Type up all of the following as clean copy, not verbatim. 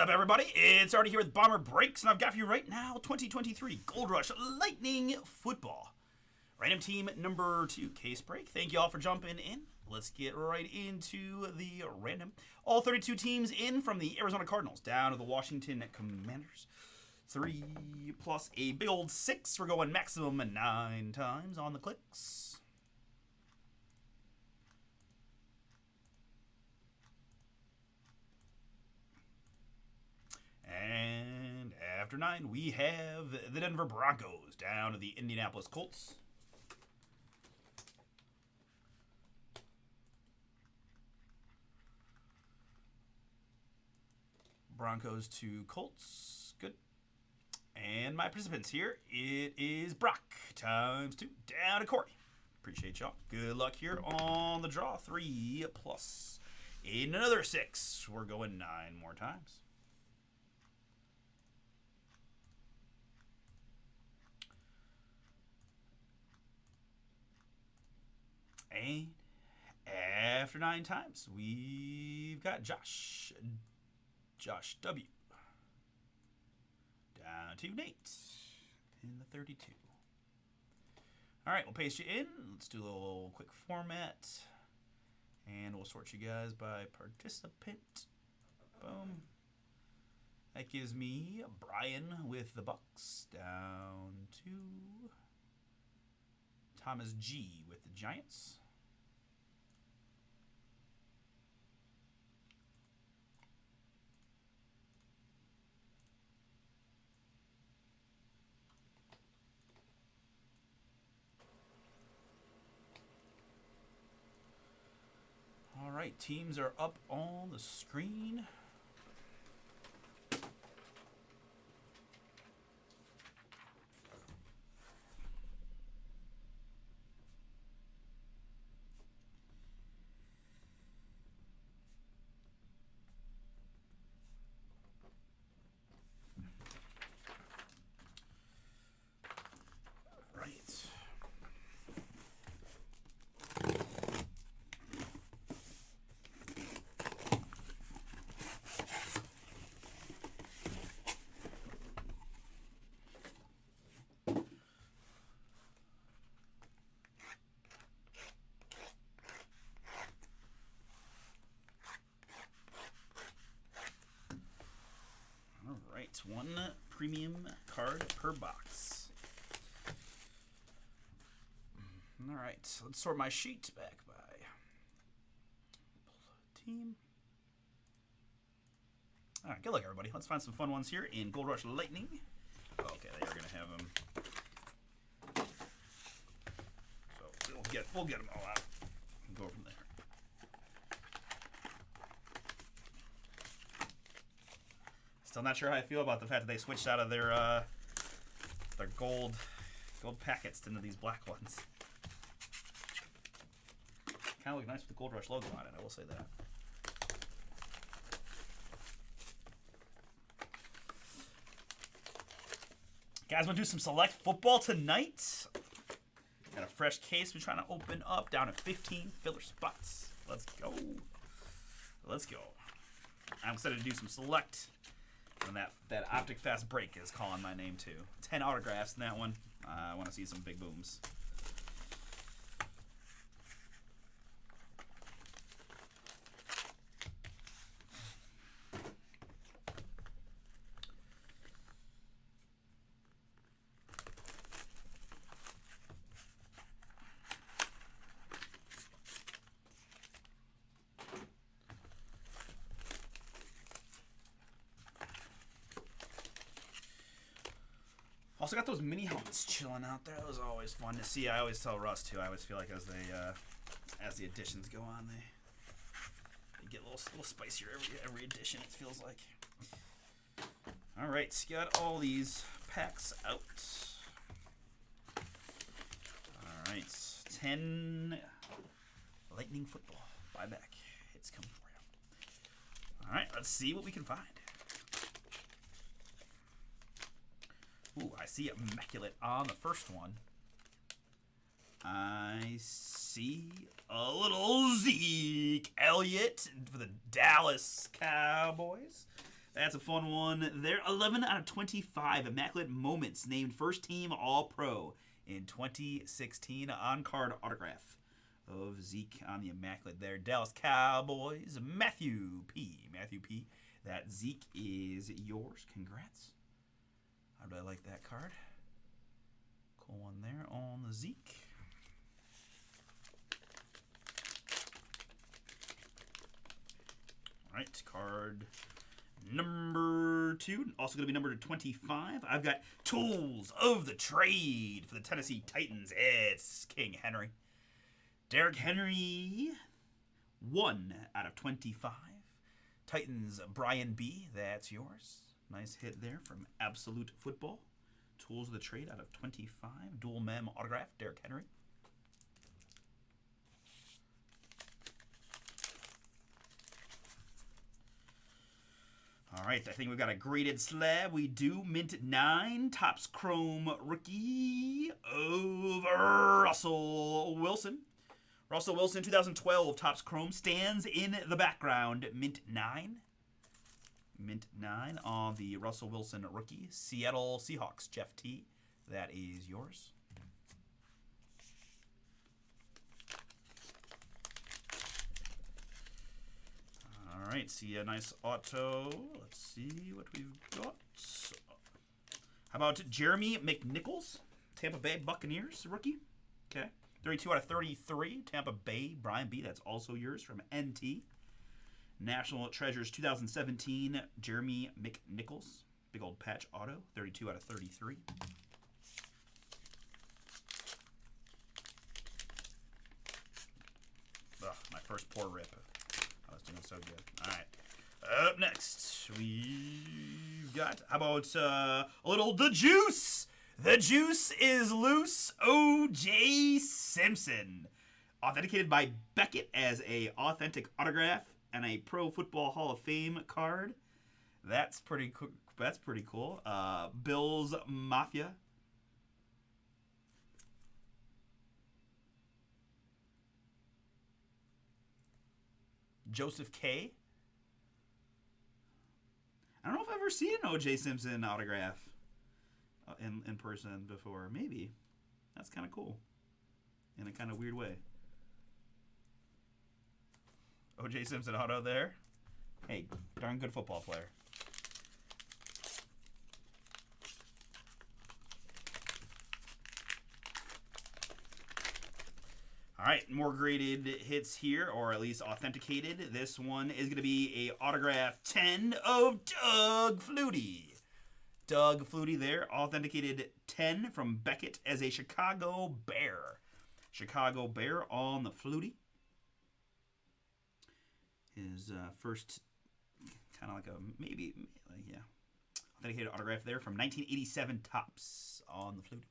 up, everybody? It's Artie here with Bomber Breaks, and I've got for you right now 2023 Gold Rush Lightning Football. Random team number 2, case break. Thank you all for jumping in. Let's get right into the random. All 32 teams in, from the Arizona Cardinals down to the Washington Commanders. 3 plus a big old 6. We're going maximum 9 times on the clicks. And after 9, we have the Denver Broncos down to the Indianapolis Colts. Broncos to Colts. Good. And my participants here, it is Brock times 2 down to Corey. Appreciate y'all. Good luck here on the draw. 3 plus another 6. We're going 9 more times. And after 9 times, we've got Josh W. Down to Nate in the 32. All right, we'll paste you in. Let's do a little quick format. And we'll sort you guys by participant. Boom. That gives me Brian with the Bucks. Down to Thomas G with the Giants. All right, teams are up on the screen. Alright, 1 premium card per box. Alright, let's sort my sheet back by team. Alright, good luck, everybody. Let's find some fun ones here in Gold Rush Lightning. Okay, they are going to have them. So we'll get them all out and go from there. Still not sure how I feel about the fact that they switched out of their gold packets into these black ones. Kind of look nice with the Gold Rush logo on it, I will say that. Guys, want to do some select football tonight? Got a fresh case we're trying to open up, down to 15 filler spots. Let's go. Let's go. I'm excited to do some select. And that Optic Fast Break is calling my name too. 10 autographs in that one. I want to see some big booms. Also got those mini helmets chilling out there. That was always fun to see. I always tell Russ too. I always feel like as the editions go on, they get a little spicier every edition. It feels like. All right, so got all these packs out. All right, 10 Lightning Football buyback. It's coming for you. All right, let's see what we can find. Ooh, I see Immaculate on the first one. I see a little Zeke Elliott for the Dallas Cowboys. That's a fun one. There, 11 out of 25 immaculate moments named first team All Pro in 2016 on card autograph of Zeke on the immaculate there. Dallas Cowboys, Matthew P. Matthew P. That Zeke is yours. Congrats. How do I like that card? Cool one there on the Zeke. All right, card number 2, also going to be numbered to 25. I've got Tools of the Trade for the Tennessee Titans. It's King Henry. Derrick Henry, 1 out of 25. Titans, Brian B. That's yours. Nice hit there from Absolute Football. Tools of the Trade out of 25. Dual mem autograph, Derrick Henry. All right, I think we've got a graded slab. We do mint 9, Topps Chrome rookie of Russell Wilson. Russell Wilson, 2012 Topps Chrome stands in the background. Mint 9. Mint 9 on the Russell Wilson rookie. Seattle Seahawks, Jeff T. That is yours. All right, see a nice auto. Let's see what we've got. How about Jeremy McNichols, Tampa Bay Buccaneers rookie? Okay, 32 out of 33. Tampa Bay, Brian B. That's also yours from NT. National Treasures 2017, Jeremy McNichols, big old patch auto, 32 out of 33. Ugh, my first pour rip. I was doing so good. All right. Up next, we've got, how about a little The Juice? The Juice is loose. O.J. Simpson. Authenticated by Beckett as a authentic autograph and a Pro Football Hall of Fame card. That's pretty cool. That's pretty cool. Bills Mafia. Joseph K. I don't know if I've ever seen an O.J. Simpson autograph in person before. Maybe. That's kind of cool. In a kind of weird way. O.J. Simpson auto there. Hey, darn good football player. All right, more graded hits here, or at least authenticated. This one is going to be a autograph 10 of Doug Flutie. Doug Flutie there, authenticated 10 from Beckett as a Chicago Bear. Chicago Bear on the Flutie. His first kind of like a maybe, yeah, authenticated autograph there from 1987 Topps on the Flutie.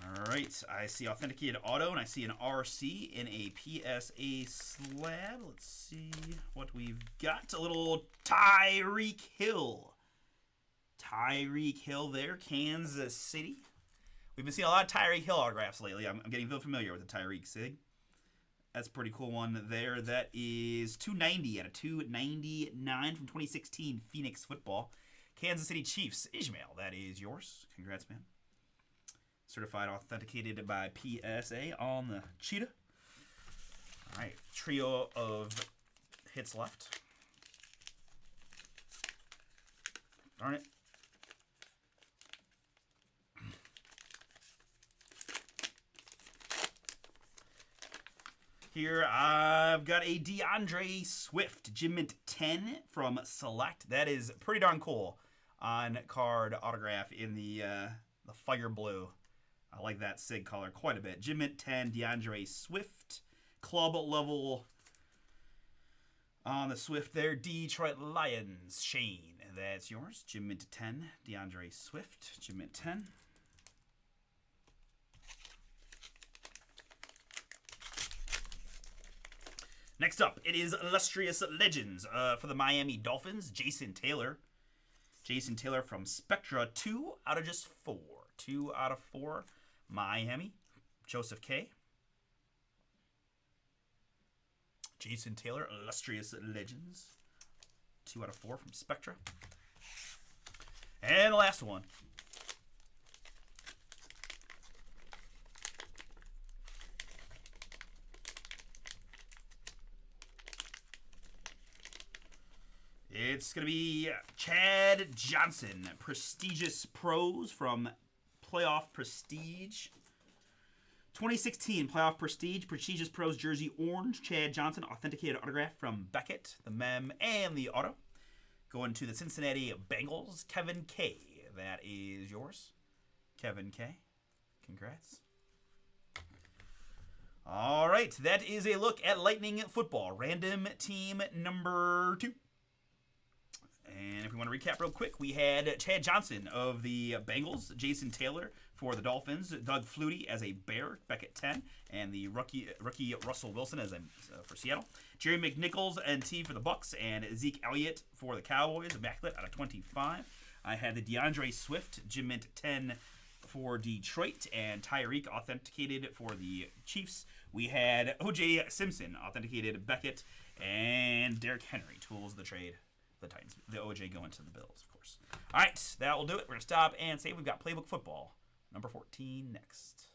All right, I see authenticated auto, and I see an RC in a PSA slab. Let's see what we've got. A little Tyreek Hill. Tyreek Hill there, Kansas City. We've been seeing a lot of Tyreek Hill autographs lately. I'm getting real familiar with the Tyreek Sig. That's a pretty cool one there. That is 290 out of 299 from 2016 Phoenix Football. Kansas City Chiefs, Ishmael. That is yours. Congrats, man. Certified authenticated by PSA on the Cheetah. All right, trio of hits left. All right. Here I've got a DeAndre Swift Gym Mint 10 from Select. That is pretty darn cool on card autograph in the fire blue. I like that SIG color quite a bit. Gym Mint 10, DeAndre Swift. Club level on the Swift there. Detroit Lions, Shane. That's yours. Gym Mint 10, DeAndre Swift. Gym Mint 10. Next up, it is Illustrious Legends for the Miami Dolphins. Jason Taylor. Jason Taylor from Spectra. 2 out of just 4. 2 out of 4. Miami. Joseph K. Jason Taylor, Illustrious Legends. 2 out of 4 from Spectra. And the last one. It's going to be Chad Johnson, Prestigious Pros from Playoff Prestige. 2016 Playoff Prestige, Prestigious Pros Jersey Orange, Chad Johnson, authenticated autograph from Beckett, the mem, and the auto. Going to the Cincinnati Bengals, Kevin K. That is yours. Kevin K. Congrats. All right, that is a look at Lightning Football, random team number 2. And if we want to recap real quick, we had Chad Johnson of the Bengals, Jason Taylor for the Dolphins, Doug Flutie as a Bear, Beckett 10, and the rookie Russell Wilson as for Seattle, Jerry McNichols and T for the Bucks, and Zeke Elliott for the Cowboys, immaculate out of 25. I had the DeAndre Swift, Jim Mint 10 for Detroit, and Tyreek authenticated for the Chiefs. We had O.J. Simpson authenticated Beckett, and Derrick Henry, tools of the trade. The Titans, the OJ going to the Bills, of course. All right, that will do it. We're going to stop and say we've got Playbook Football number 14 next.